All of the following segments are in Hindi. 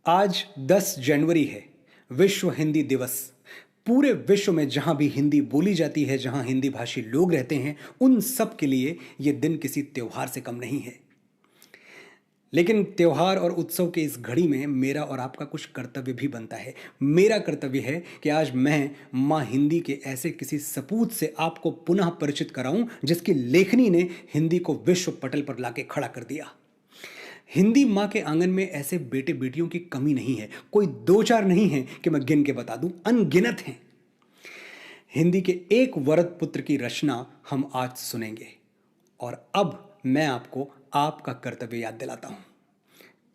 आज 10 जनवरी है, विश्व हिंदी दिवस। पूरे विश्व में जहां भी हिंदी बोली जाती है, जहां हिंदी भाषी लोग रहते हैं, उन सब के लिए यह दिन किसी त्योहार से कम नहीं है। लेकिन त्योहार और उत्सव के इस घड़ी में मेरा और आपका कुछ कर्तव्य भी बनता है। मेरा कर्तव्य है कि आज मैं माँ हिंदी के ऐसे किसी सपूत से आपको पुनः परिचित कराऊं जिसकी लेखनी ने हिंदी को विश्व पटल पर लाके खड़ा कर दिया। हिंदी माँ के आंगन में ऐसे बेटे बेटियों की कमी नहीं है, कोई दो चार नहीं है कि मैं गिन के बता दूं, अनगिनत हैं। हिंदी के एक वरद पुत्र की रचना हम आज सुनेंगे और अब मैं आपको आपका कर्तव्य याद दिलाता हूं।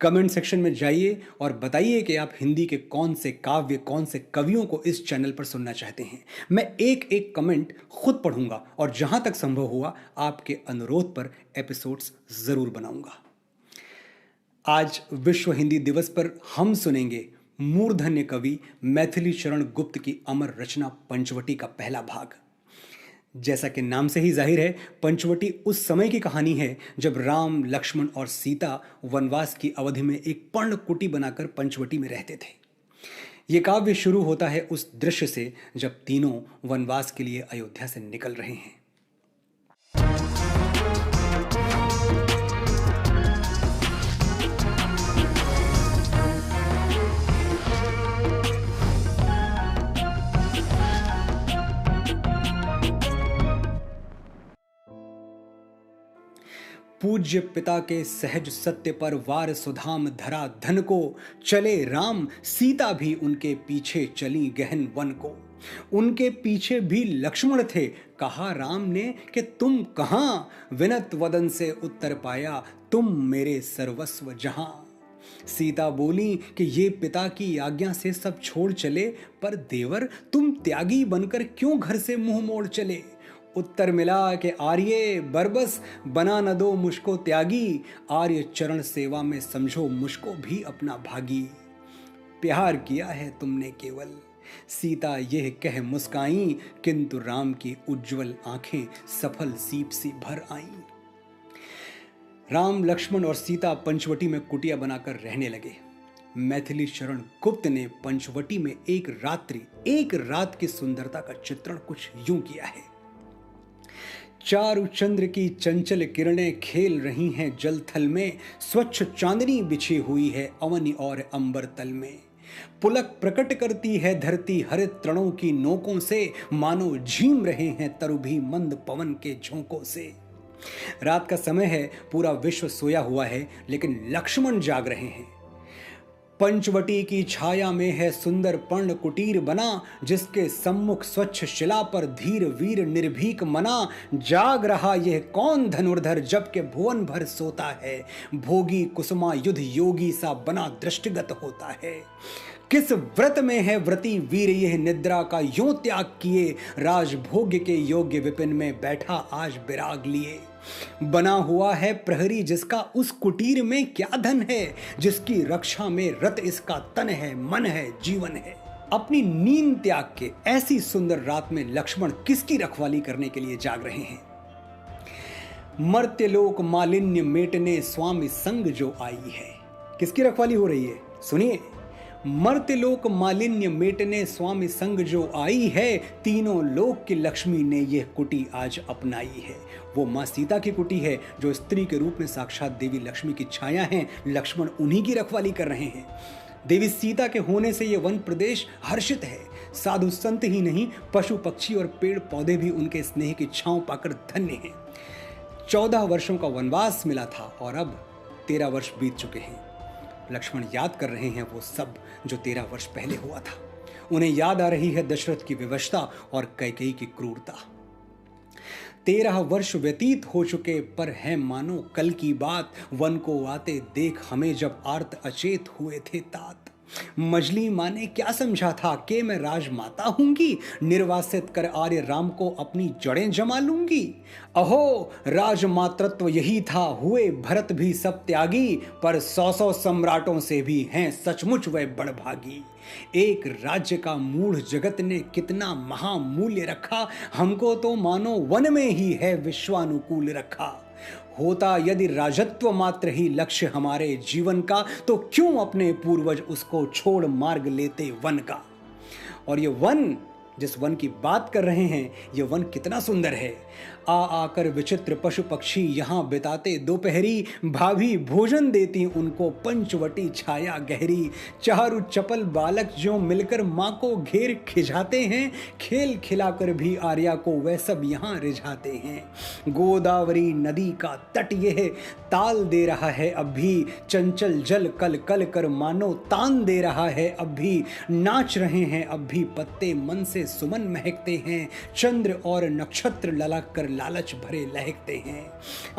कमेंट सेक्शन में जाइए और बताइए कि आप हिंदी के कौन से काव्य, कौन से कवियों को इस चैनल पर सुनना चाहते हैं। मैं एक एक कमेंट खुद पढ़ूंगा और जहां तक संभव हुआ आपके अनुरोध पर एपिसोड्स जरूर बनाऊंगा। आज विश्व हिंदी दिवस पर हम सुनेंगे मूर्धन्य कवि मैथिली शरण गुप्त की अमर रचना पंचवटी का पहला भाग। जैसा कि नाम से ही जाहिर है, पंचवटी उस समय की कहानी है जब राम, लक्ष्मण और सीता वनवास की अवधि में एक पर्णकुटी बनाकर पंचवटी में रहते थे। यह काव्य शुरू होता है उस दृश्य से जब तीनों वनवास के लिए अयोध्या से निकल रहे हैं। पूज्य पिता के सहज सत्य पर वार सुधाम धरा धन को, चले राम सीता भी उनके पीछे चली गहन वन को। उनके पीछे भी लक्ष्मण थे, कहा राम ने कि तुम कहां, विनत वदन से उत्तर पाया तुम मेरे सर्वस्व जहां। सीता बोली कि ये पिता की आज्ञा से सब छोड़ चले, पर देवर तुम त्यागी बनकर क्यों घर से मुंह मोड़ चले। उत्तर मिला कि आर्य बरबस बना न दो मुझको त्यागी, आर्य चरण सेवा में समझो मुझको भी अपना भागी। प्यार किया है तुमने केवल, सीता यह कह मुस्काई, किंतु राम की उज्जवल आंखें सफल सीप सी भर आईं। राम, लक्ष्मण और सीता पंचवटी में कुटिया बनाकर रहने लगे। मैथिली शरण गुप्त ने पंचवटी में एक रात की सुंदरता का चित्रण कुछ यूं किया है। चारु चंद्र की चंचल किरणें खेल रही हैं जल थल में, स्वच्छ चांदनी बिछी हुई है अवनी और अंबर तल में। पुलक प्रकट करती है धरती हरित तृणों की नोकों से, मानो झीम रहे हैं तरु भी मंद पवन के झोंकों से। रात का समय है, पूरा विश्व सोया हुआ है, लेकिन लक्ष्मण जाग रहे हैं। पंचवटी की छाया में है सुंदर पर्ण कुटीर बना, जिसके सम्मुख स्वच्छ शिला पर धीर वीर निर्भीक मना। जाग रहा यह कौन धनुर्धर जबकि भुवन भर सोता है, भोगी कुसुमा युद्ध योगी सा बना दृष्टिगत होता है। किस व्रत में है व्रती वीर यह निद्रा का यों त्याग किए, राजभोग्य के योग्य विपिन में बैठा आज विराग लिए। बना हुआ है प्रहरी जिसका उस कुटीर में क्या धन है, जिसकी रक्षा में रत इसका तन है, मन है, जीवन है। अपनी नींद त्याग के ऐसी सुंदर रात में लक्ष्मण किसकी रखवाली करने के लिए जाग रहे हैं। मर्त्यलोक मालिन्य मेटने स्वामी संग जो आई है। किसकी रखवाली हो रही है, सुनिए। मर्त्यलोक मालिन्य मेटने स्वामी संग जो आई है, तीनों लोक की लक्ष्मी ने यह कुटी आज अपनाई है। वो माँ सीता की कुटी है जो स्त्री के रूप में साक्षात देवी लक्ष्मी की छाया है। लक्ष्मण उन्हीं की रखवाली कर रहे हैं। देवी सीता के होने से यह वन प्रदेश हर्षित है। साधु संत ही नहीं, पशु पक्षी और पेड़ पौधे भी उनके स्नेह की छांव पाकर धन्य हैं। 14 वर्षों का वनवास मिला था और अब 13 वर्ष बीत चुके हैं। लक्ष्मण याद कर रहे हैं वो सब जो 13 वर्ष पहले हुआ था। उन्हें याद आ रही है दशरथ की विवशता और कैकेयी की क्रूरता। 13 वर्ष व्यतीत हो चुके, पर है मानो कल की बात। वन को आते देख हमें जब आर्त अचेत हुए थे तात। मजली माँ ने क्या समझा था कि मैं राजमाता हूंगी, निर्वासित कर आर्य राम को अपनी जड़ें जमा लूंगी। अहो राजमातृत्व यही था, हुए भरत भी सब त्यागी, पर 100 सम्राटों से भी हैं सचमुच वह बड़भागी। एक राज्य का मूढ़ जगत ने कितना महामूल्य रखा, हमको तो मानो वन में ही है विश्वानुकूल रखा। होता यदि राजत्व मात्र ही लक्ष्य हमारे जीवन का, तो क्यों अपने पूर्वज उसको छोड़ मार्ग लेते वन का। और ये वन, जिस वन की बात कर रहे हैं, ये वन कितना सुंदर है। आकर विचित्र पशु पक्षी यहाँ बिताते दोपहरी, भाभी भोजन देती उनको पंचवटी छाया गहरी। चारू चपल बालक जो मिलकर माँ को घेर खिजाते हैं, खेल खिलाकर भी आर्या को वह सब यहाँ रिझाते हैं। गोदावरी नदी का तट यह ताल दे रहा है अब भी, चंचल जल कल कल कर मानो तान दे रहा है अब भी। नाच रहे हैं अब भी पत्ते, मन से सुमन महकते हैं, चंद्र और नक्षत्र ललक कर लालच भरे लहकते हैं।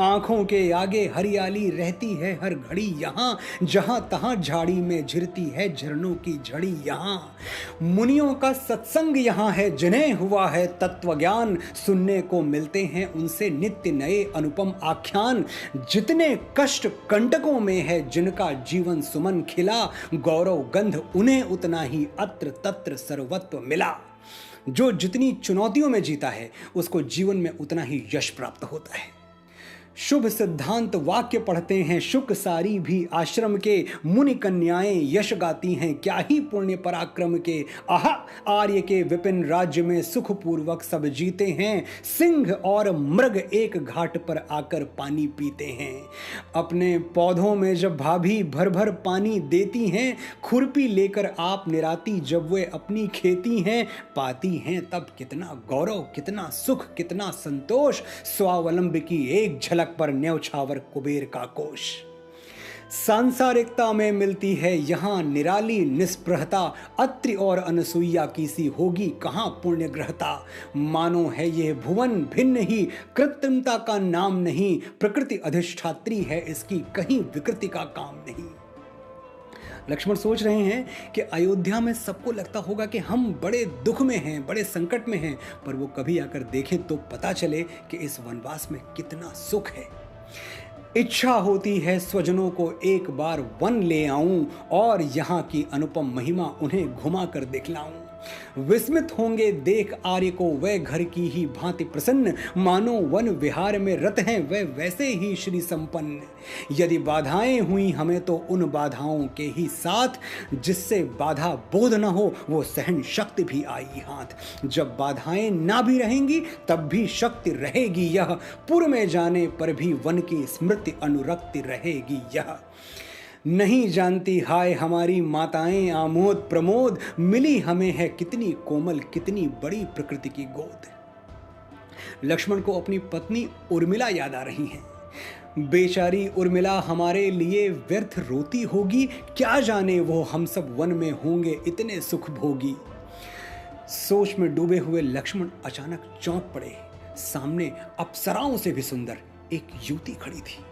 आंखों के आगे हरियाली रहती है हर घड़ी यहाँ, जहां तहां झाड़ी में झिरती है झरनों की झड़ी यहाँ। मुनियों का सत्संग यहाँ है, जिन्हें हुआ है तत्व ज्ञान, सुनने को मिलते हैं उनसे नित्य नए अनुपम आख्यान। जितने कष्ट कंटकों में है जिनका जीवन सुमन खिला, गौरव गंध उन्हें उतना ही अत्र तत्र सर्वत्व मिला। जो जितनी चुनौतियों में जीता है उसको जीवन में उतना ही यश प्राप्त होता है। शुभ सिद्धांत वाक्य पढ़ते हैं शुक सारी भी आश्रम के, मुनि कन्याएं यश गाती हैं क्या ही पुण्य पराक्रम के। आहा, आर्य के विपिन राज्य में सुख पूर्वक सब जीते हैं, सिंह और मृग एक घाट पर आकर पानी पीते हैं। अपने पौधों में जब भाभी भर भर पानी देती हैं, खुरपी लेकर आप निराती जब वे अपनी खेती हैं पाती हैं, तब कितना गौरव, कितना सुख, कितना संतोष। स्वावलंब की एक झलक पर न्यौछावर कुबेर का कोश। सांसारिकता में मिलती है यहाँ निराली निस्पृहता, अत्रि और अनसुईया की सी होगी कहाँ पुण्य ग्रहता। मानो है ये भुवन भिन्न ही, कृत्रिमता का नाम नहीं, प्रकृति अधिष्ठात्री है इसकी, कहीं विकृति का काम नहीं। लक्ष्मण सोच रहे हैं कि अयोध्या में सबको लगता होगा कि हम बड़े दुख में हैं, बड़े संकट में हैं, पर वो कभी आकर देखें तो पता चले कि इस वनवास में कितना सुख है। इच्छा होती है स्वजनों को एक बार वन ले आऊं, और यहाँ की अनुपम महिमा उन्हें घुमा कर दिखलाऊं। विस्मित होंगे देख आर्य को वह घर की ही भांति प्रसन्न, मानो वन विहार में रत हैं वह वैसे ही श्री संपन्न। यदि बाधाएं हुई हमें तो उन बाधाओं के ही साथ, जिससे बाधा बोध न हो वो सहन शक्ति भी आई हाथ। जब बाधाएं ना भी रहेंगी तब भी शक्ति रहेगी यह, पुर में जाने पर भी वन की स्मृति अनुरक्ति रहेगी यह। नहीं जानती हाय हमारी माताएं आमोद प्रमोद, मिली हमें है कितनी कोमल कितनी बड़ी प्रकृति की गोद। लक्ष्मण को अपनी पत्नी उर्मिला याद आ रही हैं। बेचारी उर्मिला हमारे लिए व्यर्थ रोती होगी, क्या जाने वो हम सब वन में होंगे इतने सुख भोगी। सोच में डूबे हुए लक्ष्मण अचानक चौंक पड़े। सामने अप्सराओं से भी सुंदर एक युवती खड़ी थी।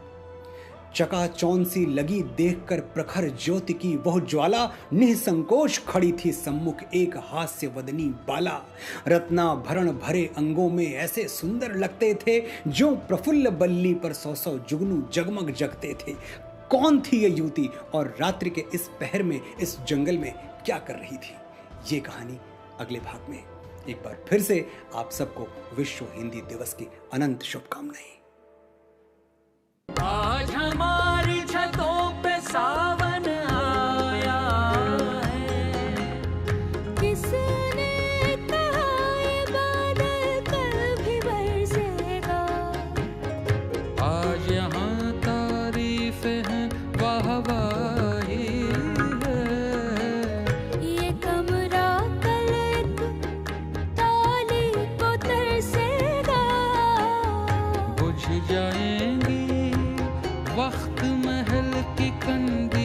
चकाचौंध सी लगी देखकर प्रखर ज्योति की वह ज्वाला, निसंकोच खड़ी थी सम्मुख एक हास्य वदनी बाला। रत्नाभरण भरे अंगों में ऐसे सुंदर लगते थे, जो प्रफुल्ल बल्ली पर 100 जुगनू जगमग जगते थे। कौन थी ये युवती और रात्रि के इस पहर में इस जंगल में क्या कर रही थी, ये कहानी अगले भाग में। एक बार फिर से आप सबको विश्व हिंदी दिवस की अनंत शुभकामनाएं। आज हमारी छतों पे सावन आया है, किसने कहा ये बादल कल भी बरसेगा। आज यहाँ तारीफ है वाहवाही है, ये कमरा कल एक ताली को तरसेगा। बुझ जाएंगी वक्त महल की कंदी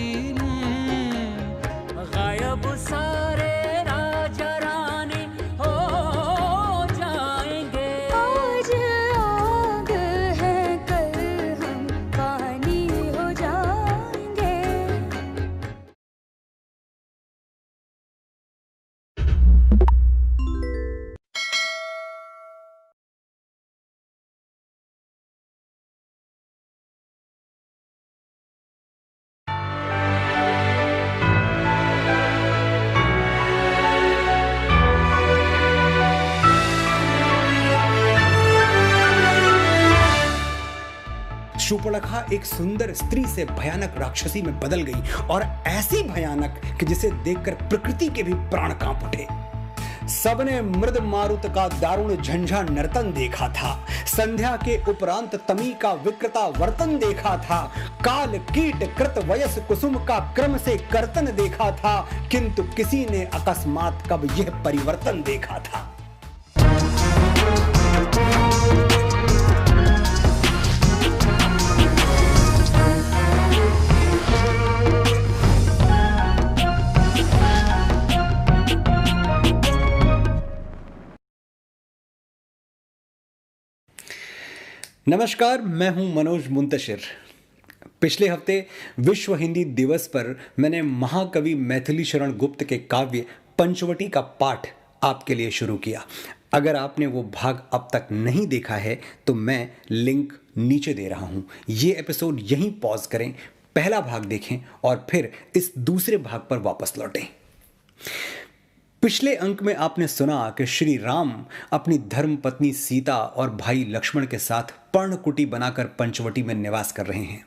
शूर्पणखा एक सुंदर स्त्री से भयानक राक्षसी में बदल गई, और ऐसी भयानक कि जिसे देखकर प्रकृति के भी प्राण कांप उठे। सबने मृद मारुत का दारुण झंझा नर्तन देखा था, संध्या के उपरांत तमी का विकृता वर्तन देखा था, काल कीट कृत वयस कुसुम का क्रम से कर्तन देखा था, किंतु किसी ने अकस्मात कब यह परिवर्तन देखा था। नमस्कार, मैं हूं मनोज मुंतशिर। पिछले हफ्ते विश्व हिंदी दिवस पर मैंने महाकवि मैथिली शरण गुप्त के काव्य पंचवटी का पाठ आपके लिए शुरू किया। अगर आपने वो भाग अब तक नहीं देखा है तो मैं लिंक नीचे दे रहा हूं। ये एपिसोड यहीं पॉज करें, पहला भाग देखें और फिर इस दूसरे भाग पर वापस लौटें। पिछले अंक में आपने सुना कि श्री राम अपनी धर्मपत्नी सीता और भाई लक्ष्मण के साथ पर्णकुटी बनाकर पंचवटी में निवास कर रहे हैं।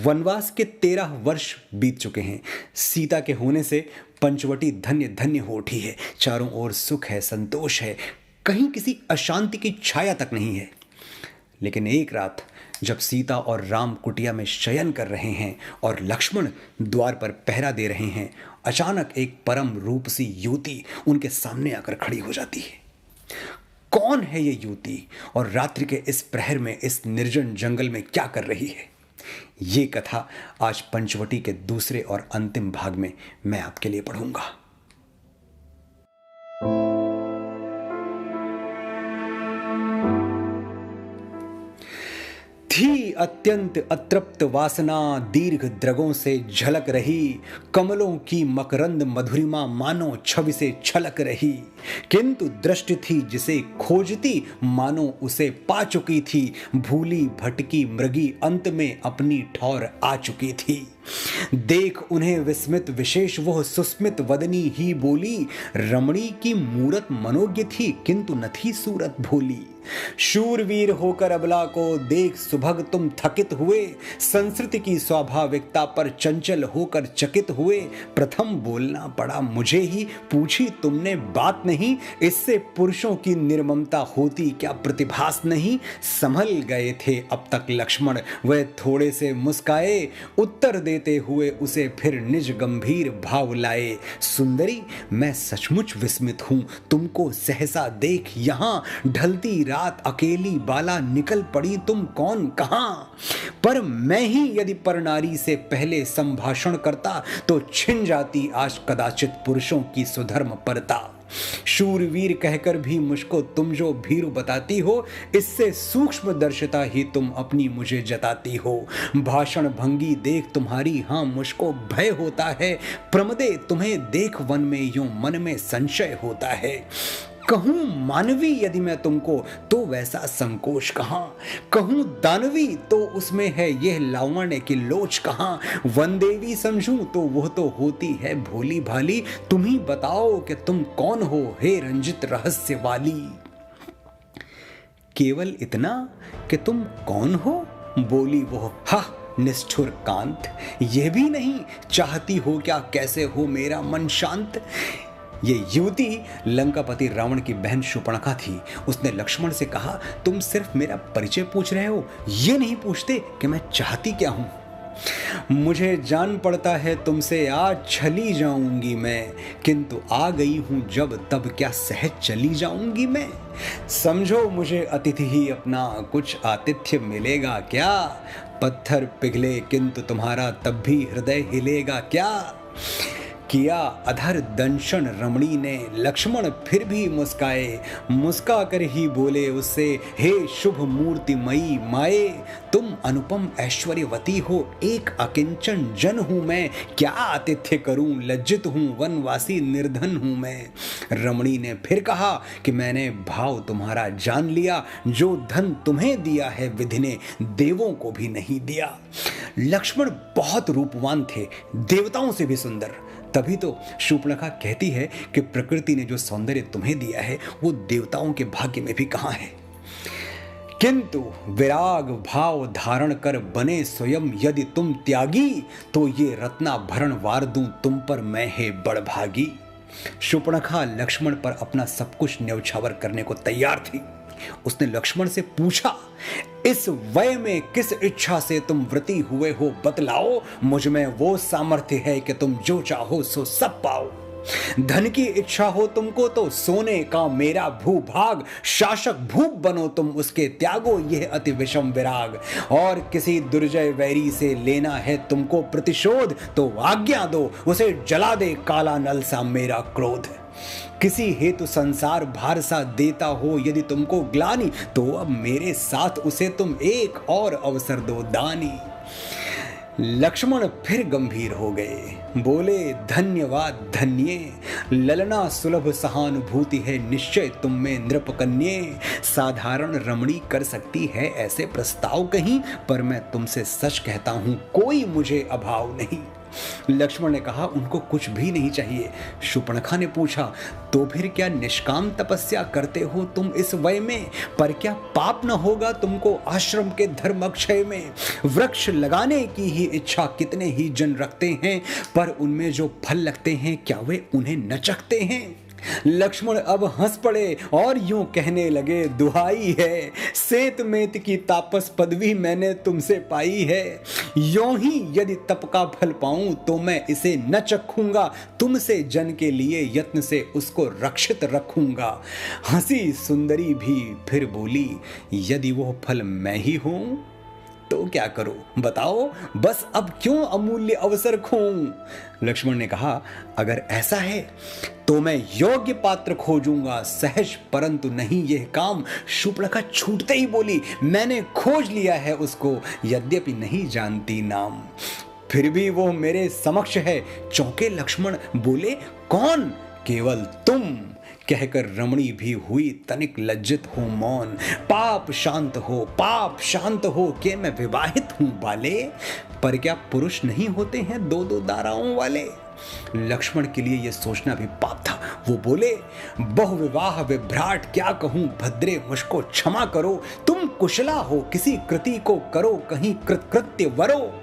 वनवास के 13 वर्ष बीत चुके हैं। सीता के होने से पंचवटी धन्य धन्य हो उठी है। चारों ओर सुख है, संतोष है, कहीं किसी अशांति की छाया तक नहीं है। लेकिन एक रात जब सीता और राम कुटिया में शयन कर रहे हैं और लक्ष्मण द्वार पर पहरा दे रहे हैं, अचानक एक परम रूप सी युवती उनके सामने आकर खड़ी हो जाती है। कौन है ये युवती और रात्रि के इस प्रहर में इस निर्जन जंगल में क्या कर रही है? ये कथा आज पंचवटी के दूसरे और अंतिम भाग में मैं आपके लिए पढ़ूंगा। थी अत्यंत अतृप्त वासना दीर्घ द्रगों से झलक रही, कमलों की मकरंद मधुरिमा मानो छवि से छलक रही, किंतु दृष्टि थी जिसे खोजती मानो उसे पा चुकी थी, भूली भटकी मृगी अंत में अपनी ठौर आ चुकी थी। देख उन्हें विस्मित विशेष वह सुस्मित वदनी ही बोली, रमणी की मूरत मनोज्ञ थी किंतु न थी सूरत भोली। शूरवीर होकर अबला को देख सुभग तुम थकित हुए, संस्कृति की स्वाभाविकता पर चंचल होकर चकित हुए। प्रथम बोलना पड़ा मुझे ही, पूछी तुमने बात नहीं, इससे पुरुषों की निर्ममता होती क्या प्रतिभास नहीं। संभल गए थे अब तक लक्ष्मण, वह थोड़े से मुस्काए, उत्तर देते हुए उसे फिर निज गंभीर भाव लाए। सुंदरी मैं सचमुच विस्मित हूं, तुमको सहसा देख यहां, ढलती रात अकेली बाला निकल पड़ी तुम कौन कहां। पर मैं ही यदि पर नारी से पहले संभाषण करता, तो छिन जाती आज कदाचित पुरुषों की सुधर्म परता। शूरवीर कहकर भी मुझको तुम जो भीरु बताती हो, इससे सूक्ष्म दर्शिता ही तुम अपनी मुझे जताती हो। भाषण भंगी देख तुम्हारी हाँ मुझको भय होता है, प्रमदे तुम्हें देख वन में यूं मन में संशय होता है। कहूं मानवी यदि मैं तुमको तो वैसा संकोच कहां, कहूं दानवी तो उसमें है यह लावण्य की लोच कहां। वनदेवी समझूं तो वह तो होती है भोली भाली, तुम ही बताओ कि तुम कौन हो हे रंजित रहस्य वाली। केवल इतना कि तुम कौन हो, बोली वो हा निष्ठुर कांत। यह भी नहीं चाहती हो क्या कैसे हो मेरा मन शांत। ये युवती लंकापति रावण की बहन शूर्पणखा थी। उसने लक्ष्मण से कहा, तुम सिर्फ मेरा परिचय पूछ रहे हो, ये नहीं पूछते कि मैं चाहती क्या हूं। मुझे जान पड़ता है तुमसे आज छली जाऊंगी मैं, किंतु आ गई हूं जब तब क्या सहज चली जाऊंगी मैं। समझो मुझे अतिथि ही अपना, कुछ आतिथ्य मिलेगा क्या। पत्थर पिघले किंतु तुम्हारा तब भी हृदय हिलेगा क्या। किया अधर दंशन रमणी ने, लक्ष्मण फिर भी मुस्काए, मुस्का कर ही बोले उससे, हे शुभ मूर्ति मई माए, तुम अनुपम ऐश्वर्यवती हो, एक अकिंचन जन हूं मैं, क्या आतिथ्य करूं, लज्जित हूं, वनवासी निर्धन हूं मैं। रमणी ने फिर कहा कि मैंने भाव तुम्हारा जान लिया, जो धन तुम्हें दिया है विधि ने देवों को भी नहीं दिया। लक्ष्मण बहुत रूपवान थे, देवताओं से भी सुंदर। तभी तो शूर्पणखा कहती है कि प्रकृति ने जो सौंदर्य तुम्हें दिया है वो देवताओं के भाग्य में भी कहां है। किंतु विराग भाव धारण कर बने स्वयं यदि तुम त्यागी, तो ये रत्नाभरण वार दूं तुम पर मैं हे बड़भागी। शूर्पणखा लक्ष्मण पर अपना सब कुछ न्यौछावर करने को तैयार थी। उसने लक्ष्मण से पूछा, इस वय में किस इच्छा से तुम व्रती हुए हो बतलाओ, मुझ में वो सामर्थ्य है कि तुम जो चाहो सो सब पाओ। धन की इच्छा हो तुमको तो सोने का मेरा भूभाग, शासक भूप बनो तुम उसके त्यागो यह अति विषम विराग। और किसी दुर्जय वैरी से लेना है तुमको प्रतिशोध, तो आज्ञा दो उसे जला दे काला नल सा मेरा क्रोध। किसी हेतु संसार भार सा देता हो यदि तुमको ग्लानि, तो अब मेरे साथ उसे तुम एक और अवसर दो दानी। लक्ष्मण फिर गंभीर हो गए, बोले धन्यवाद धन्ये, ललना सुलभ सहानुभूति है निश्चय तुम में नृपकन्ये। साधारण रमणी कर सकती है ऐसे प्रस्ताव कहीं, पर मैं तुमसे सच कहता हूं कोई मुझे अभाव नहीं। लक्ष्मण ने कहा, उनको कुछ भी नहीं चाहिए। शूर्पणखा ने पूछा, तो फिर क्या निष्काम तपस्या करते हो तुम इस वय में? पर क्या पाप न होगा तुमको आश्रम के धर्मक्षय में? वृक्ष लगाने की ही इच्छा कितने ही जन रखते हैं, पर उनमें जो फल लगते हैं क्या वे उन्हें न चखते हैं? लक्ष्मण अब हंस पड़े और यूं कहने लगे, दुहाई है सेत मेत की तापस पदवी मैंने तुमसे पाई है। यों ही यदि तप का फल पाऊं तो मैं इसे न चखूंगा, तुमसे जन के लिए यत्न से उसको रक्षित रखूंगा। हंसी सुंदरी भी फिर बोली, यदि वो फल मैं ही हूं तो क्या करो बताओ, बस अब क्यों अमूल्य अवसर खोऊं? लक्ष्मण ने कहा, अगर ऐसा है तो मैं योग्य पात्र खोजूंगा सहज, परंतु नहीं यह काम। शूर्पणखा छूटते ही बोली, मैंने खोज लिया है उसको, यद्यपि नहीं जानती नाम। फिर भी वो मेरे समक्ष है। चौंके लक्ष्मण, बोले कौन? केवल तुम। कहकर रमणी भी हुई तनिक लज्जित हो मौन। पाप शांत हो के मैं विवाहित हूं बाले, पर क्या पुरुष नहीं होते हैं दो दो दाराओं वाले? लक्ष्मण के लिए यह सोचना भी पाप था। वो बोले, बहुविवाह विभ्राट क्या कहूं भद्रे, मुझको क्षमा करो। तुम कुशला हो किसी कृति को करो कहीं कृत्य वरो।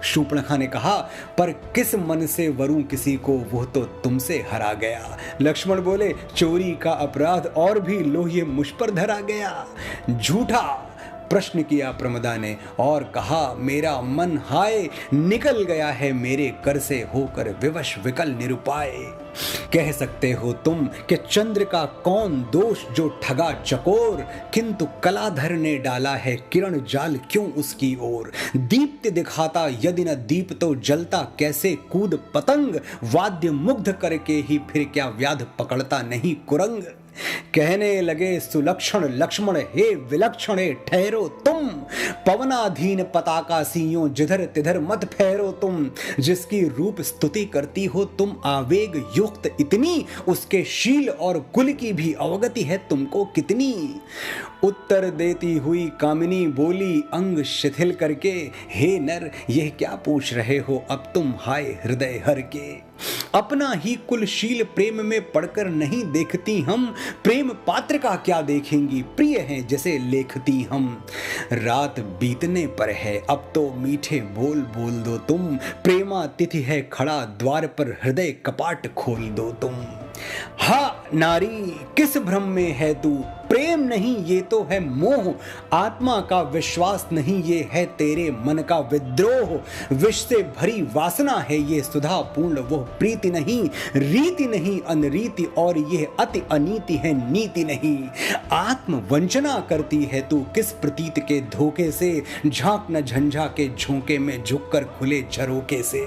शूर्पणखा ने कहा, पर किस मन से वरूं किसी को, वो तो तुमसे हरा गया। लक्ष्मण बोले, चोरी का अपराध और भी लो ये मुझ पर धरा गया। झूठा प्रश्न किया प्रमदा ने और कहा, मेरा मन हाय निकल गया है मेरे कर से होकर विवश विकल निरुपाय। कह सकते हो तुम कि चंद्र का कौन दोष जो ठगा चकोर, किंतु कलाधर ने डाला है किरण जाल क्यों उसकी ओर। दीप्त दिखाता यदि न दीप तो जलता कैसे कूद पतंग, वाद्य मुग्ध करके ही फिर क्या व्याध पकड़ता नहीं कुरंग। कहने लगे सुलक्षण लक्ष्मण, हे विलक्षणे ठहरो तुम, पवनाधीन पताका सियों जिधर तिधर मत फेरो तुम। जिसकी रूप स्तुति करती हो तुम आवेग युक्त इतनी, उसके शील और कुल की भी अवगति है तुमको कितनी। उत्तर देती हुई कामिनी बोली अंग शिथिल करके, हे नर यह क्या पूछ रहे हो अब तुम हाय हृदय हर के। अपना ही कुलशील प्रेम में पढ़कर नहीं देखती हम, प्रेम पात्र का क्या देखेंगी, प्रिय हैं जैसे लेखती हम। रात बीतने पर है अब तो मीठे बोल बोल दो तुम, प्रेमातिथि है खड़ा द्वार पर हृदय कपाट खोल दो तुम। हा नारी किस भ्रम में है तू, प्रेम नहीं ये तो है मोह, आत्मा का विश्वास नहीं ये है तेरे मन का विद्रोह। विष से भरी वासना है ये सुधा पूर्ण वो प्रीति नहीं, रीति नहीं अनरीति और ये अति अनीति है नीति नहीं। आत्म वंचना करती है तू किस प्रतीत के धोखे से, झांक न झंझा के झोंके में झुककर खुले झरोके से।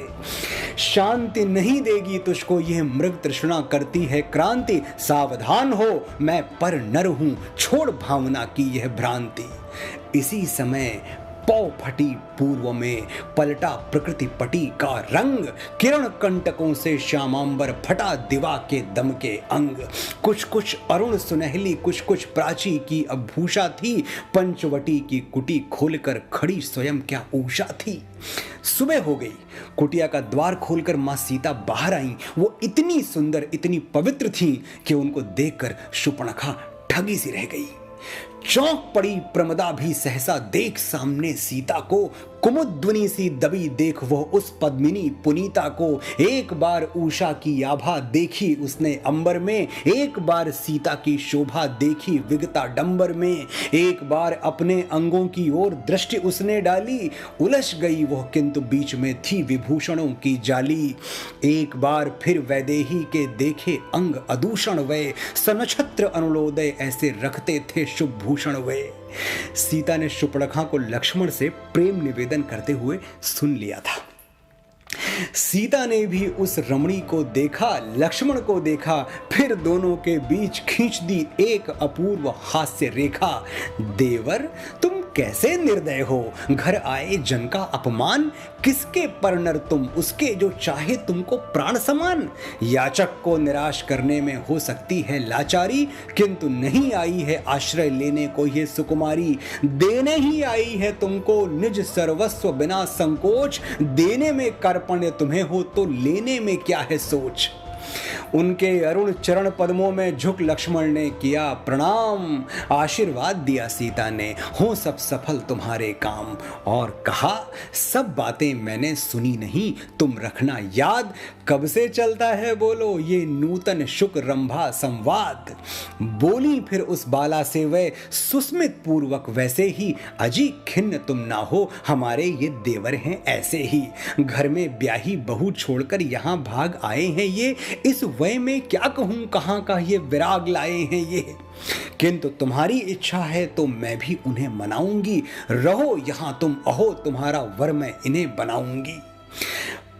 शांति नहीं देगी तुझको यह मृग तृष्णा करती है क्रांति, सावधान हो मैं पर नर हूं छोड़ भावना की यह भ्रांति। इसी समय पौ फटी पूर्व में पलटा प्रकृति पटी का रंग, किरण कंटकों से श्यामांबर फटा दिवा के दम के अंग। कुछ कुछ अरुण सुनहली कुछ कुछ प्राची की अभूषा थी, पंचवटी की कुटी खोलकर खड़ी स्वयं क्या उषा थी। सुबह हो गई, कुटिया का द्वार खोलकर मां सीता बाहर आई। वो इतनी सुंदर इतनी पवित्र थी कि उनको देखकर शूर्पणखा ठगी सी रह गई। चौंक पड़ी प्रमदा भी सहसा देख सामने सीता को, कुमुद्वनी सी दबी देख वो उस पद्मिनी पुनीता को। एक बार उषा की आभा देखी उसने अंबर में, एक बार सीता की शोभा देखी विगता डंबर में। एक बार अपने अंगों की ओर दृष्टि उसने डाली, उलझ गई वो किंतु बीच में थी विभूषणों की जाली। एक बार फिर वैदेही के देखे अंग अदूषण वे, सनक्षत्र अनुलोदय ऐसे रखते थे शुभ भूषण वे। सीता ने शूर्पणखा को लक्ष्मण से प्रेम निवेदन करते हुए सुन लिया था। सीता ने भी उस रमणी को देखा, लक्ष्मण को देखा, फिर दोनों के बीच खींच दी एक अपूर्व हास्य रेखा। देवर तुम कैसे निर्दय हो, घर आए जन का अपमान, किसके परनर तुम, उसके जो चाहे तुमको प्राण समान। याचक को निराश करने में हो सकती है लाचारी, किंतु नहीं आई है आश्रय लेने को ये सुकुमारी। देने ही आई है तुमको निज सर्वस्व बिना संकोच, देने में कार्पण्य तुम्हें हो तो लेने में क्या है सोच। उनके अरुण चरण पद्मों में झुक लक्ष्मण ने किया प्रणाम, आशीर्वाद दिया सीता ने, हो सब सफल तुम्हारे काम। और कहा सब बातें मैंने सुनी नहीं, तुम रखना याद, कब से चलता है बोलो ये नूतन शुक रंभा संवाद। बोली फिर उस बाला से वह सुस्मित पूर्वक वैसे ही, अजी खिन्न तुम ना हो, हमारे ये देवर हैं ऐसे ही। घर में ब्याही बहू छोड़कर यहाँ भाग आए हैं ये, इस वय में क्या कहूं कहां का ये विराग लाए हैं ये। किंतु तुम्हारी इच्छा है तो मैं भी उन्हें मनाऊंगी, रहो यहां तुम अहो, तुम्हारा वर मैं इन्हें बनाऊंगी।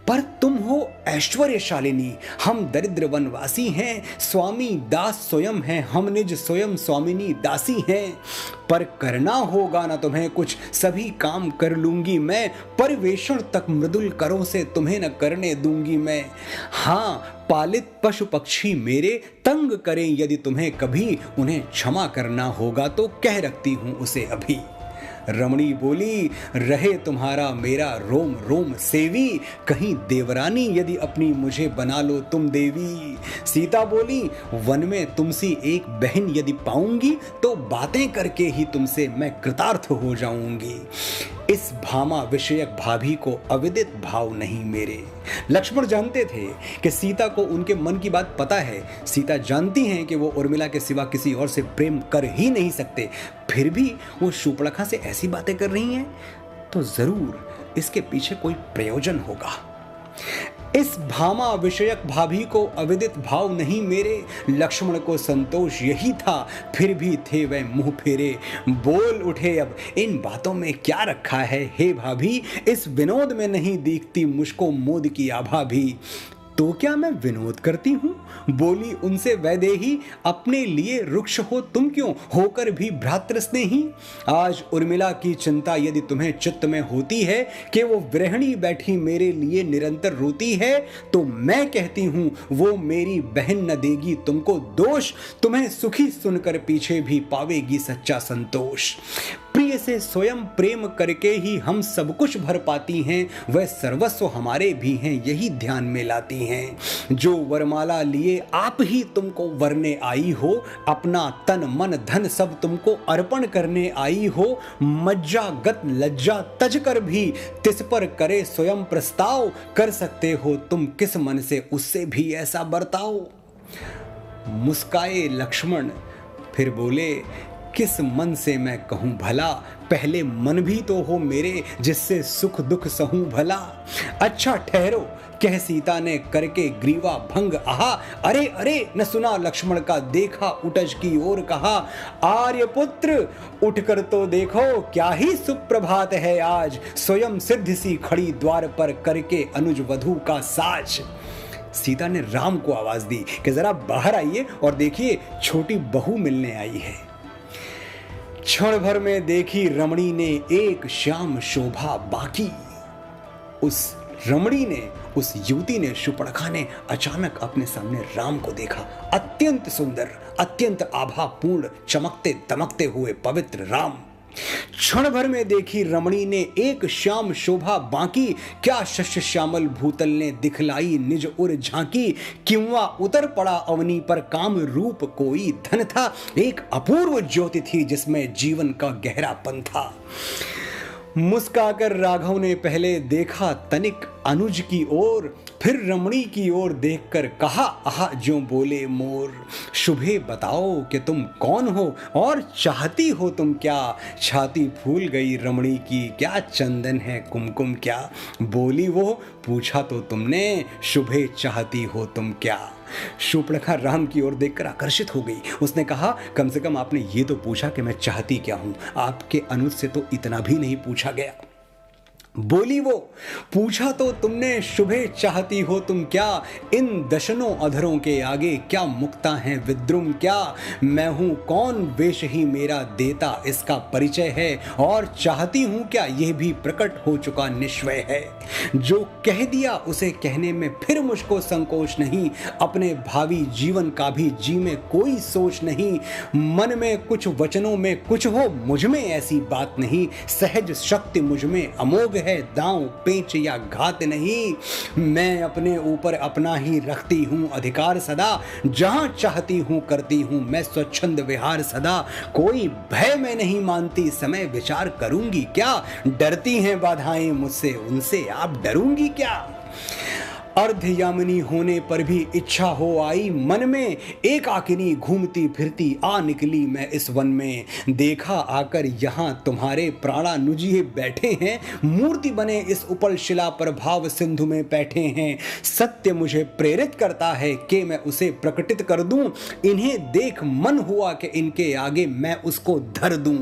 पर तुम हो ऐश्वर्यशालिनी, हम दरिद्र वनवासी हैं, स्वामी दास स्वयं हैं, हम निज स्वयं स्वामिनी दासी हैं। पर करना होगा ना तुम्हें कुछ, सभी काम कर लूंगी मैं, परिवेषण तक मृदुल करों से तुम्हें न करने दूंगी मैं। हाँ पालित पशु पक्षी मेरे तंग करें यदि तुम्हें कभी, उन्हें क्षमा करना होगा तो कह रखती हूं उसे अभी। रमणी बोली रहे तुम्हारा मेरा रोम रोम सेवी, कहीं देवरानी यदि अपनी मुझे बना लो तुम देवी। सीता बोली वन में तुमसी एक बहन यदि पाऊंगी, तो बातें करके ही तुमसे मैं कृतार्थ हो जाऊंगी। इस भामा विषयक भाभी को अविदित भाव नहीं मेरे। लक्ष्मण जानते थे कि सीता को उनके मन की बात पता है, सीता जानती हैं कि वो उर्मिला के सिवा किसी और से प्रेम कर ही नहीं सकते, फिर भी वो शूर्पणखा से ऐसी बातें कर रही हैं, तो जरूर इसके पीछे कोई प्रयोजन होगा। इस भामा विषयक भाभी को अविदित भाव नहीं मेरे, लक्ष्मण को संतोष यही था, फिर भी थे वह मुंह फेरे। बोल उठे अब इन बातों में क्या रखा है हे भाभी, इस विनोद में नहीं दिखती मुझको मोद की आभा भी। तो क्या मैं विनोद करती हूँ, बोली उनसे वैदेही, अपने लिए रुक्ष हो तुम क्यों, होकर भी भ्रातृस्नेही। आज उर्मिला की चिंता यदि तुम्हें चित्त में होती है कि वो गृहिणी बैठी मेरे लिए निरंतर रोती है, तो मैं कहती हूँ वो मेरी बहन न देगी तुमको दोष, तुम्हें सुखी सुनकर पीछे भी पावेगी सच्चा संतोष। प्रिय से स्वयं प्रेम करके ही हम सब कुछ भर पाती हैं, वह सर्वस्व हमारे भी हैं यही ध्यान में लाती हैं। जो वरमाला लिए आप ही तुमको वरने आई हो, अपना तन मन धन सब तुमको अर्पण करने आई हो, मज्जा गत लज्जा तज कर भी तिस पर करे स्वयं प्रस्ताव, कर सकते हो तुम किस मन से उससे भी ऐसा बर्ताओ। मुस्काए लक्ष्मण फिर बोले किस मन से मैं कहूँ भला, पहले मन भी तो हो मेरे जिससे सुख दुख सहूं भला। अच्छा ठहरो कह सीता ने करके ग्रीवा भंग आहा, अरे अरे न सुना लक्ष्मण का देखा उटज की ओर कहा, आर्यपुत्र उठकर तो देखो क्या ही सुप्रभात है आज, स्वयं सिद्ध सी खड़ी द्वार पर करके अनुज वधू का साज। सीता ने राम को आवाज दी कि जरा बाहर आइए और देखिए छोटी बहू मिलने आई है। क्षण भर में देखी रमणी ने एक श्याम शोभा बाकी। उस रमणी ने, उस युवती ने, शूर्पणखा ने अचानक अपने सामने राम को देखा। अत्यंत सुंदर, अत्यंत आभापूर्ण, चमकते दमकते हुए पवित्र राम। क्षण भर में देखी रमणी ने एक श्याम शोभा बांकी, क्या शस्य श्यामल भूतल ने दिखलाई निज उर झांकी। किंवा उतर पड़ा अवनी पर काम रूप कोई धन था, एक अपूर्व ज्योति थी जिसमें जीवन का गहरापन था। मुस्काकर राघव ने पहले देखा तनिक अनुज की ओर, फिर रमणी की ओर देखकर कहा आह जो बोले मोर। शुभे बताओ कि तुम कौन हो और चाहती हो तुम क्या। छाती फूल गई रमणी की, क्या चंदन है कुमकुम क्या। बोली वो पूछा तो तुमने, शुभे चाहती हो तुम क्या। शूर्पणखा राम की ओर देखकर आकर्षित हो गई। उसने कहा कम से कम आपने ये तो पूछा कि मैं चाहती क्या हूं, आपके अनुज से तो इतना भी नहीं पूछा गया। बोली वो पूछा तो तुमने, शुभे चाहती हो तुम क्या। इन दशनों अधरों के आगे क्या मुक्ता है विद्रुम क्या। मैं हूं कौन वेश ही मेरा देता इसका परिचय है, और चाहती हूं क्या यह भी प्रकट हो चुका निश्चय है। जो कह दिया उसे कहने में फिर मुझको संकोच नहीं, अपने भावी जीवन का भी जी में कोई सोच नहीं। मन में कुछ वचनों में कुछ हो, मुझ में ऐसी बात नहीं। सहज शक्ति मुझ में अमोघ है, दांव पेंच या घात नहीं। मैं अपने ऊपर अपना ही रखती हूं अधिकार सदा, जहां चाहती हूं करती हूं मैं स्वच्छंद विहार सदा। कोई भय मैं नहीं मानती, समय विचार करूंगी क्या। डरती हैं बाधाएं मुझसे, उनसे आप डरूंगी क्या। अर्धयामिनी होने पर भी इच्छा हो आई मन में, एकाकिनी घूमती फिरती आ निकली मैं इस वन में। देखा आकर यहाँ तुम्हारे प्राणानुजी बैठे हैं, मूर्ति बने इस उपल शिला पर भाव सिंधु में बैठे हैं। सत्य मुझे प्रेरित करता है कि मैं उसे प्रकटित कर दूं, इन्हें देख मन हुआ कि इनके आगे मैं उसको धर दूं।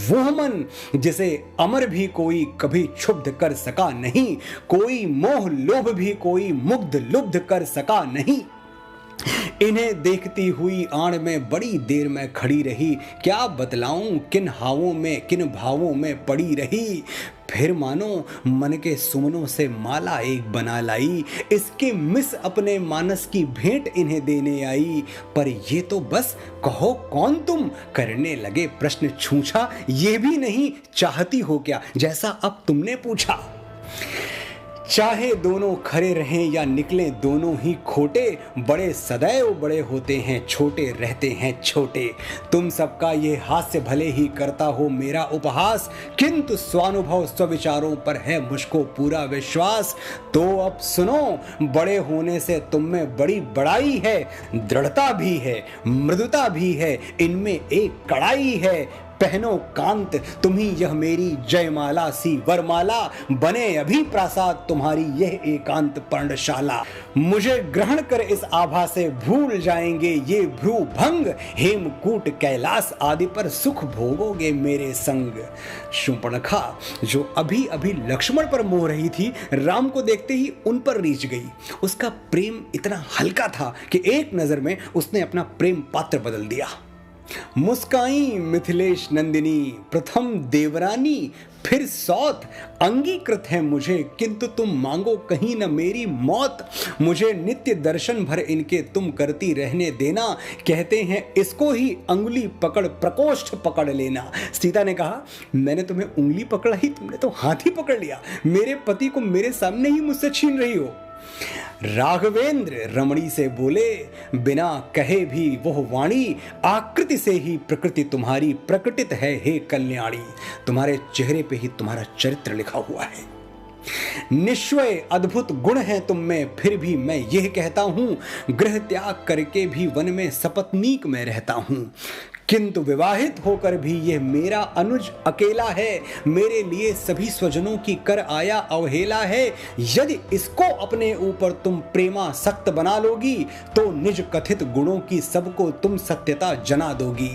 वो मन जिसे अमर भी कोई कभी क्षुब्ध कर सका नहीं, कोई मोह लोभ भी कोई मुग्ध लुब्ध कर सका नहीं। इन्हें देखती हुई आड़ में बड़ी देर में खड़ी रही, क्या बतलाऊं किन हावों में किन भावों में पड़ी रही। फिर मानो मन के सुमनों से माला एक बना लाई, इसके मिस अपने मानस की भेंट इन्हें देने आई। पर ये तो बस कहो कौन तुम, करने लगे प्रश्न छूछा। ये भी नहीं चाहती हो क्या, जैसा अब तुमने पूछा। चाहे दोनों खरे रहें या निकले दोनों ही खोटे, बड़े सदैव बड़े होते हैं, छोटे रहते हैं छोटे। तुम सबका ये हास्य भले ही करता हो मेरा उपहास, किंतु स्वानुभव स्वविचारों पर है मुझको पूरा विश्वास। तो अब सुनो, बड़े होने से तुम में बड़ी बड़ाई है, दृढ़ता भी है मृदुता भी है, इनमें एक कड़ाई है। पहनो कांत तुम्ही यह मेरी जयमाला सी वरमाला, बने अभी प्रासाद तुम्हारी यह एकांत पर्णशाला। मुझे ग्रहण कर इस आभा से भूल जाएंगे ये भ्रू भंग, हेमकूट कैलाश आदि पर सुख भोगोगे मेरे संग। शूर्पणखा जो अभी अभी लक्ष्मण पर मोह रही थी, राम को देखते ही उन पर रीझ गई। उसका प्रेम इतना हल्का था कि एक नजर में उसने अपना प्रेम पात्र बदल दिया। मुस्काई मिथिलेश नंदिनी, प्रथम देवरानी फिर सौत। अंगीकृत है मुझे किंतु तुम मांगो कहीं न मेरी मौत। मुझे नित्य दर्शन भर इनके तुम करती रहने देना, कहते हैं इसको ही अंगुली पकड़ प्रकोष्ठ पकड़ लेना। सीता ने कहा मैंने तुम्हें उंगली पकड़ा ही, तुमने तो हाथ ही पकड़ लिया। मेरे पति को मेरे सामने ही मुझसे छीन रही हो। राघवेंद्र रमणी से बोले, बिना कहे भी वह वाणी, आकृति से ही प्रकृति तुम्हारी प्रकटित है हे कल्याणी। तुम्हारे चेहरे पे ही तुम्हारा चरित्र लिखा हुआ है। निश्चय अद्भुत गुण है तुम में, फिर भी मैं यह कहता हूं, गृह त्याग करके भी वन में सपत्नीक में रहता हूं। किंतु विवाहित होकर भी यह मेरा अनुज अकेला है, मेरे लिए सभी स्वजनों की कर आया अवहेला है। यदि इसको अपने ऊपर तुम प्रेमासक्त बना लोगी, तो निज कथित गुणों की सबको तुम सत्यता जना दोगी।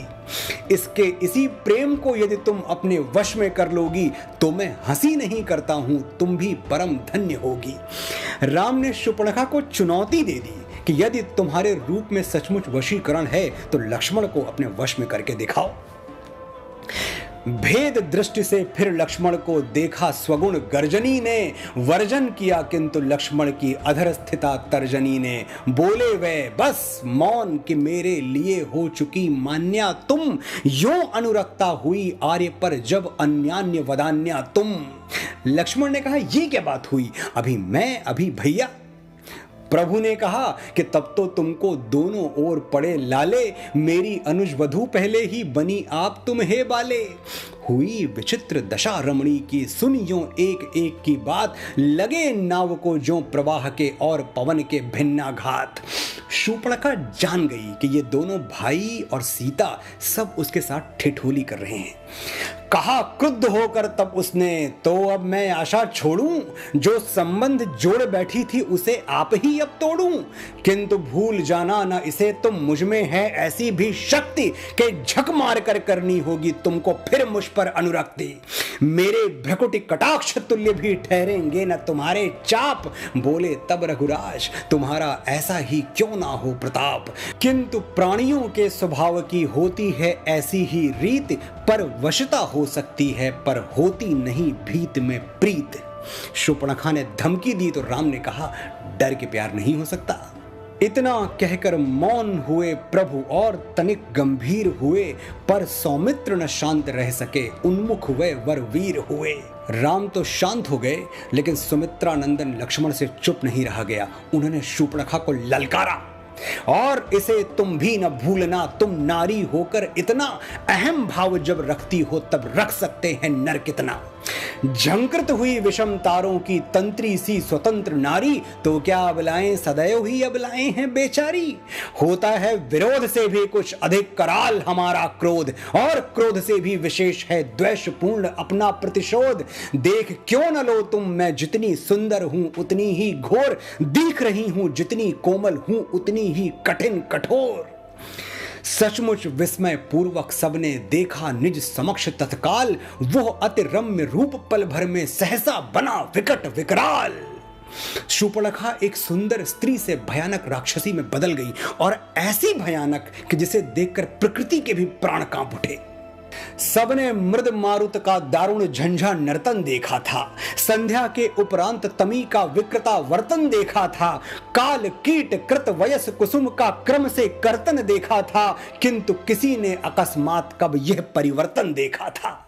इसके इसी प्रेम को यदि तुम अपने वश में कर लोगी, तो मैं हंसी नहीं करता हूं, तुम भी परम धन्य होगी। राम ने शूर्पणखा को चुनौती दे दी कि यदि तुम्हारे रूप में सचमुच वशीकरण है तो लक्ष्मण को अपने वश में करके दिखाओ। भेद दृष्टि से फिर लक्ष्मण को देखा स्वगुण गर्जनी ने, वर्जन किया किंतु लक्ष्मण की अधर स्थिता तर्जनी ने। बोले वे बस मौन कि मेरे लिए हो चुकी मान्या तुम, यों अनुरक्ता हुई आर्य पर जब अन्यान्य वदान्या तुम। लक्ष्मण ने कहा ये क्या बात हुई, अभी मैं अभी भैया। प्रभु ने कहा कि तब तो तुमको दोनों ओर पड़े लाले, मेरी अनुज वधू पहले ही बनी आप तुम हे बाले। हुई विचित्र दशा रमणी की, सुनियो एक एक की बात, लगे नाव को जो प्रवाह के और पवन के भिन्नाघात। शूर्पणखा जान गई कि ये दोनों भाई और सीता सब उसके साथ ठिठोली कर रहे हैं। कहा क्रुद्ध होकर तब उसने, तो अब मैं आशा छोड़ूं, जो संबंध जोड़ बैठी थी उसे आप ही अब तोड़ूं। किंतु भूल जाना न इसे तुम, मुझ में है ऐसी भी शक्ति कि झक मार कर करनी होगी तुमको फिर मुझ पर अनुरक्ति। मेरे भ्रकुटि कटाक्ष तुल्य भी ठहरेंगे न तुम्हारे चाप। बोले तब रघुराज तुम्हारा ऐसा ही क्यों ना हो प्रताप। किंतु प्राणियों के स्वभाव की होती है ऐसी ही रीत, पर वशता हो सकती है पर होती नहीं भीत में प्रीत। शूर्पणखा ने धमकी दी तो राम ने कहा डर के प्यार नहीं हो सकता। इतना कहकर मौन हुए प्रभु और तनिक गंभीर हुए, पर सौमित्र न शांत रह सके, उन्मुख वे वर वीर हुए। राम तो शांत हो गए लेकिन सुमित्रा नंदन लक्ष्मण से चुप नहीं रहा गया। उन्होंने शूर्पणखा को ललकारा, और इसे तुम भी न भूलना, तुम नारी होकर इतना अहम भाव जब रखती हो तब रख सकते हैं नर कितना। झंकृत हुई विषम तारों की तंत्री सी स्वतंत्र नारी, तो क्या अबलाएं सदैव ही अबलाएं हैं बेचारी। होता है विरोध से भी कुछ अधिक कराल हमारा क्रोध, और क्रोध से भी विशेष है द्वेषपूर्ण अपना प्रतिशोध। देख क्यों न लो तुम, मैं जितनी सुंदर हूं उतनी ही घोर, दिख रही हूं जितनी कोमल हूं उतनी ही कठिन कठोर। सचमुच विस्मय पूर्वक सबने देखा निज समक्ष तत्काल, वह अति रम्य रूप पल भर में सहसा बना विकट विकराल। शूर्पणखा एक सुंदर स्त्री से भयानक राक्षसी में बदल गई, और ऐसी भयानक कि जिसे देखकर प्रकृति के भी प्राण कांप उठे। सबने मृद मारुत का दारुण झंझा नर्तन देखा था, संध्या के उपरांत तमी का विकृता वर्तन देखा था, काल कीट कृत वयस कुसुम का क्रम से कर्तन देखा था, किंतु किसी ने अकस्मात कब यह परिवर्तन देखा था।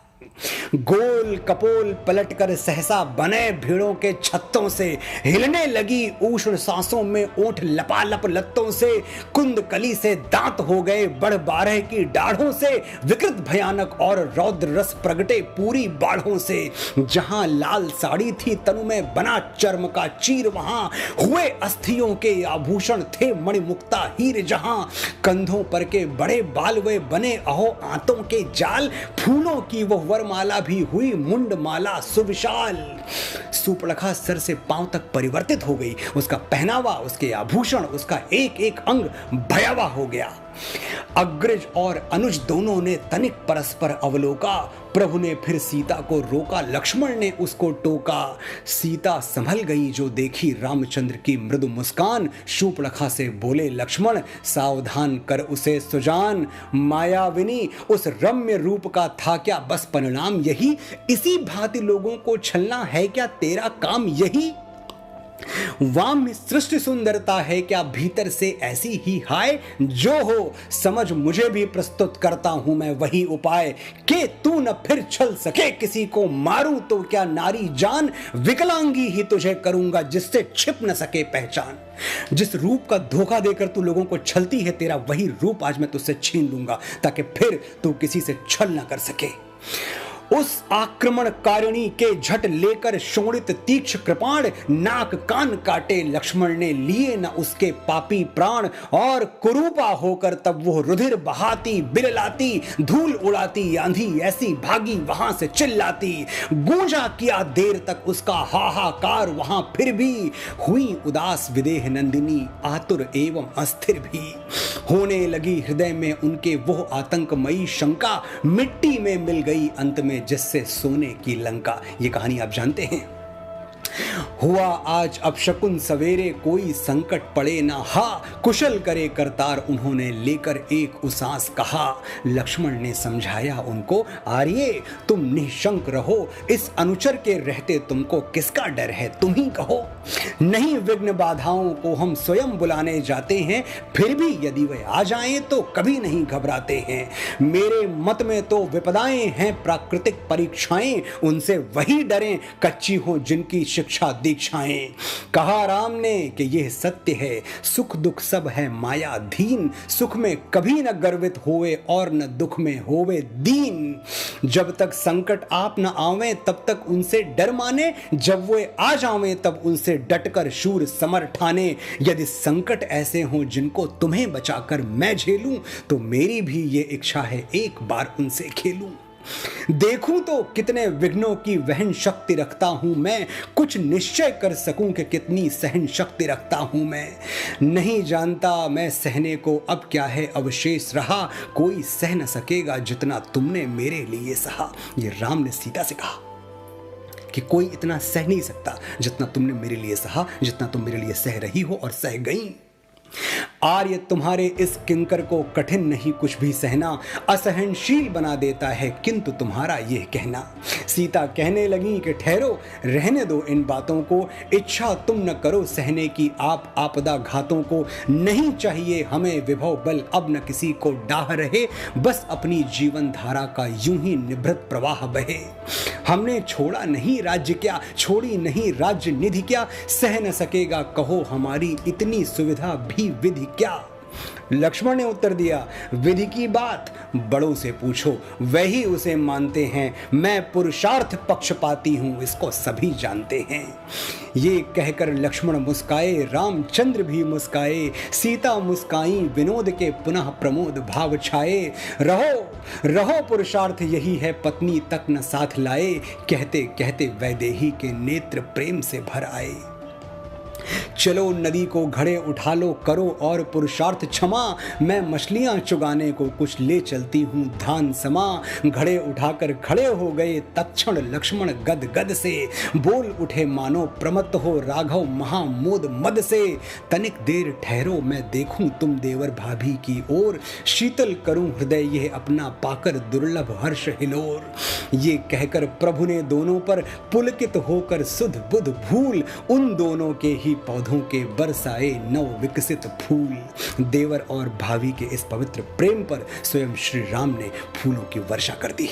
गोल कपोल पलटकर सहसा बने भीड़ों के छत्तों से, हिलने लगी उष्ण सांसों में ओठ लपालप लत्तों से, कुंद कली से दांत हो गए बढ़ बारह की दाढ़ों से, विकृत भयानक और रौद्र रस प्रगटे पूरी बाढ़ों से। जहां लाल साड़ी थी तनु में बना चर्म का चीर, वहां हुए अस्थियों के आभूषण थे मणिमुक्ता हीर। जहां कंधों पर के बड़े बाल वे बने अहो आंतों के जाल, फूलों की वह वरमाला भी हुई मुंड माला सुविशाल। शूर्पणखा सर से पांव तक परिवर्तित हो गई, उसका पहनावा, उसके आभूषण, उसका एक एक अंग भयावह हो गया। अग्रज और अनुज दोनों ने तनिक परस्पर अवलोका, प्रभु ने फिर सीता को रोका, लक्ष्मण ने उसको टोका। सीता संभल गई जो देखी रामचंद्र की मृदु मुस्कान, शूर्पणखा से बोले लक्ष्मण सावधान कर उसे सुजान। मायाविनी उस रम्य रूप का था क्या बस परिणाम यही, इसी भांति लोगों को छलना है क्या तेरा काम यही। वाम सृष्टि सुंदरता है क्या भीतर से ऐसी ही हाय, जो हो समझ मुझे भी प्रस्तुत करता हूं मैं वही उपाय, कि तू न फिर छल सके किसी को मारूं तो क्या नारी जान, विकलांगी ही तुझे करूंगा जिससे छिप न सके पहचान। जिस रूप का धोखा देकर तू लोगों को छलती है, तेरा वही रूप आज मैं तुझसे छीन लूंगा, ताकि फिर तू किसी से छल न कर सके। उस आक्रमणकारिणी के झट लेकर शोणित तीक्ष्ण कृपाण, नाक कान काटे लक्ष्मण ने लिए न उसके पापी प्राण। और कुरूपा होकर तब वो रुधिर बहाती बिललाती, धूल उड़ाती आंधी ऐसी भागी वहां से चिल्लाती। गूंजा किया देर तक उसका हाहाकार वहां, फिर भी हुई उदास विदेह नंदिनी आतुर एवं अस्थिर भी। होने लगी हृदय में उनके वो आतंकमयी शंका, मिट्टी में मिल गई अंत में जिससे सोने की लंका। ये कहानी आप जानते हैं। हुआ आज अपशकुन सवेरे कोई संकट पड़े ना, हा कुशल करे करतार उन्होंने लेकर एक उसास कहा। लक्ष्मण ने समझाया उनको, आर्ये तुम निशंक रहो, इस अनुचर के रहते तुमको किसका डर है, तुम ही कहो। नहीं विघ्न बाधाओं को हम स्वयं बुलाने जाते हैं, फिर भी यदि वे आ जाएं तो कभी नहीं घबराते हैं। मेरे मत में तो विपदाएं हैं प्राकृतिक परीक्षाएं, उनसे वही डरें कच्ची हो जिनकी शिक्षा दीक्षाएं। कहा राम ने कि यह सत्य है, सुख दुख सब है मायाधीन, सुख में कभी न गर्वित होवे और न दुख में होवे दीन। जब तक संकट आप न आवे तब तक उनसे डर माने, जब वे आ जावे तब उनसे डटकर शूर समर ठाने। यदि संकट ऐसे हों जिनको तुम्हें बचाकर मैं झेलूं, तो मेरी भी ये इच्छा है एक बार उनसे खेलूं। देखूं तो कितने विघ्नों की वहन शक्ति रखता हूं मैं, कुछ निश्चय कर सकूं कि कितनी सहन शक्ति रखता हूं मैं। नहीं जानता मैं सहने को अब क्या है अवशेष रहा, कोई सह न सकेगा जितना तुमने मेरे लिए सहा। ये राम ने सीता से कहा कि कोई इतना सह नहीं सकता जितना तुमने मेरे लिए सहा, जितना तुम मेरे लिए सह रही हो और सह गई। आर्य तुम्हारे इस किंकर को कठिन नहीं कुछ भी सहना, असहनशील बना देता है किंतु तुम्हारा यह कहना। सीता कहने लगी कि ठहरो, रहने दो इन बातों को, इच्छा तुम न करो सहने की आप आपदा घातों को। नहीं चाहिए हमें विभव बल अब न किसी को डाह रहे, बस अपनी जीवन धारा का यूं ही निभृत प्रवाह बहे। हमने छोड़ा नहीं राज्य क्या, छोड़ी नहीं राज्य निधि क्या, सह न सकेगा कहो हमारी इतनी सुविधा भी विधि क्या। लक्ष्मण ने उत्तर दिया, विधि की बात बड़ों से पूछो, वही उसे मानते हैं। मैं पुरुषार्थ पक्षपाती हूं, इसको सभी जानते हैं। ये कहकर लक्ष्मण मुस्काए, रामचंद्र भी मुस्काए, सीता मुस्काई, विनोद के पुनः प्रमोद भाव छाए। रहो रहो पुरुषार्थ यही है, पत्नी तक न साथ लाए। कहते कहते वैदेही के नेत्र प्रेम से भर आए। चलो नदी को घड़े उठा लो, करो और पुरुषार्थ क्षमा। मैं मछलियां चुगाने को कुछ ले चलती हूँ धान समा। घड़े उठाकर खड़े हो गए तत्क्षण लक्ष्मण गद गद से, बोल उठे मानो प्रमत्त हो राघव महामोद मद से। तनिक देर ठहरो मैं देखूं तुम देवर भाभी की ओर, शीतल करूं हृदय यह अपना पाकर दुर्लभ हर्ष हिलोर। ये कहकर प्रभु ने दोनों पर पुलकित होकर सुध बुध भूल, उन दोनों के ही पौधों के बरसाए नव विकसित फूल। देवर और भाभी के इस पवित्र प्रेम पर स्वयं श्री राम ने फूलों की वर्षा कर दी।